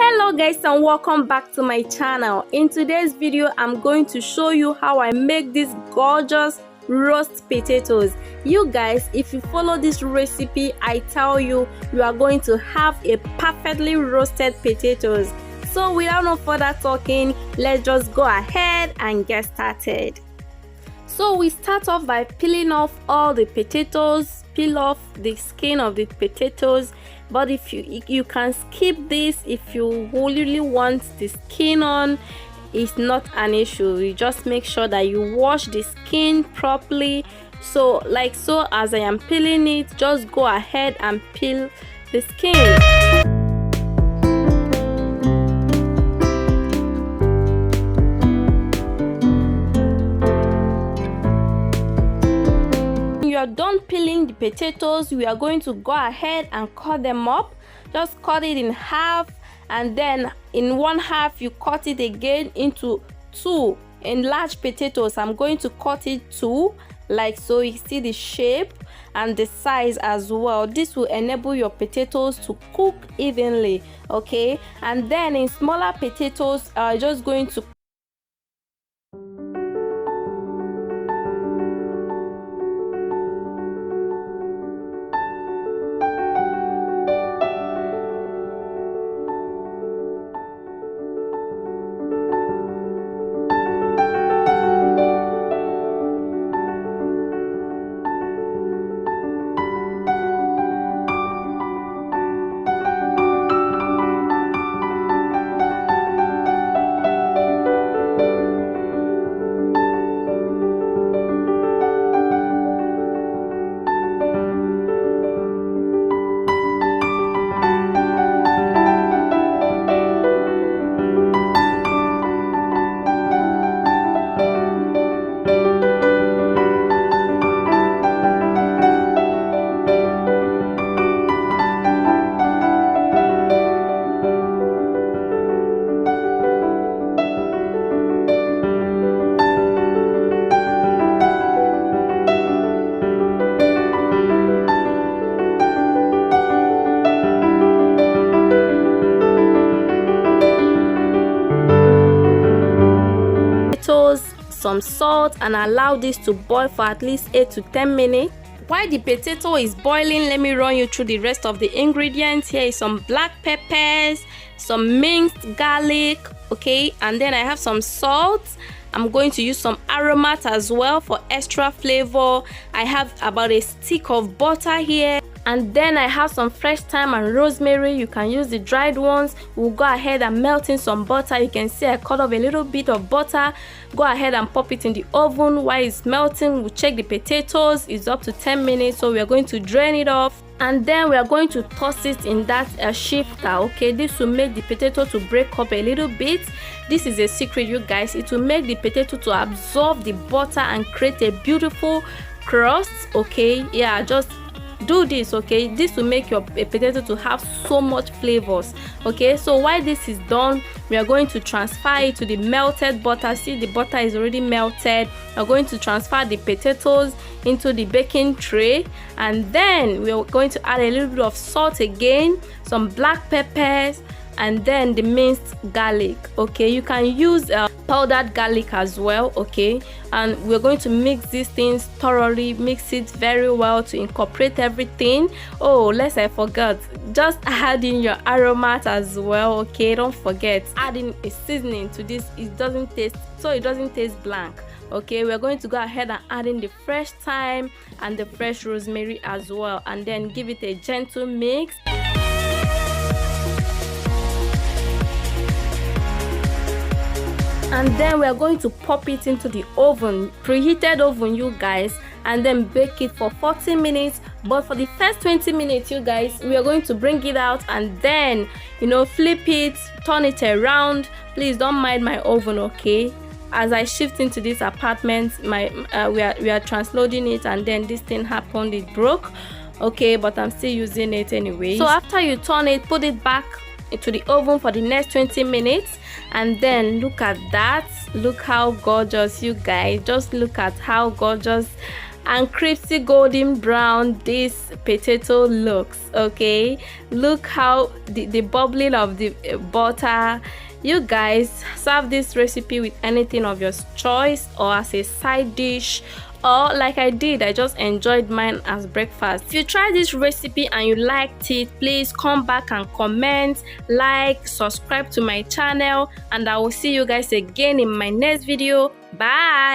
Hello guys and welcome back to my channel. In today's video I'm going to show you how I make these gorgeous roast potatoes. You guys, if you follow this recipe, I tell you, you are going to have a perfectly roasted potatoes. So without no further talking, let's just go ahead and get started. So we start off by peeling off all the potatoes. Peel off the skin of the potatoes, but if you can skip this if you really want the skin on. It's not an issue. You just make sure that you wash the skin properly. So like so, as I am peeling it, just go ahead and peel the skin. You are done peeling the potatoes, we are going to go ahead and cut them up. Just cut it in half, and then in one half you cut it again into two. In large potatoes, I'm going to cut it two, like so. You see the shape and the size as well. This will enable your potatoes to cook evenly, okay? And then in smaller potatoes, just going to some salt and allow this to boil for at least 8 to 10 minutes. While the potato is boiling, let me run you through the rest of the ingredients. Here is some black peppers, some minced garlic, okay, and then I have some salt. I'm going to use some Aromat as well for extra flavor. I have about a stick of butter here. And then I have some fresh thyme and rosemary. You can use the dried ones. We'll go ahead and melt in some butter. You can see I cut off a little bit of butter. Go ahead and pop it in the oven. While it's melting, we'll check the potatoes. It's up to 10 minutes, so we are going to drain it off. And then we are going to toss it in that shifter, okay? This will make the potato to break up a little bit. This is a secret, you guys. It will make the potato to absorb the butter and create a beautiful crust, okay? Yeah, just do this, okay? This will make your potato to have so much flavors, okay? So while this is done, we are going to transfer it to the melted butter. See, the butter is already melted. We're going to transfer the potatoes into the baking tray, and then we're going to add a little bit of salt again, some black peppers, and then the minced garlic, okay? You can use powdered garlic as well, okay? And we're going to mix these things thoroughly, mix it very well to incorporate everything. Oh, lest I forgot, just add in your Aromat as well, okay? Don't forget adding a seasoning to this. It doesn't taste blank, okay? We're going to go ahead and add in the fresh thyme and the fresh rosemary as well, and then give it a gentle mix. And then we are going to pop it into the oven, preheated oven, you guys, and then bake it for 40 minutes. But for the first 20 minutes, you guys, we are going to bring it out and then, you know, flip it, turn it around. Please don't mind my oven, okay? As I shift into this apartment, we are transloading it, and then this thing happened, it broke, okay? But I'm still using it anyway. So after you turn it, put it back into the oven for the next 20 minutes. And then look at that, look how gorgeous, you guys. Just look at how gorgeous and crispy golden brown this potato looks. Okay, look how the bubbling of the butter. You guys serve this recipe with anything of your choice or as a side dish, or like I did, I just enjoyed mine as breakfast. If you try this recipe and you liked it, please come back and comment, like, subscribe to my channel, and I will see you guys again in my next video. Bye.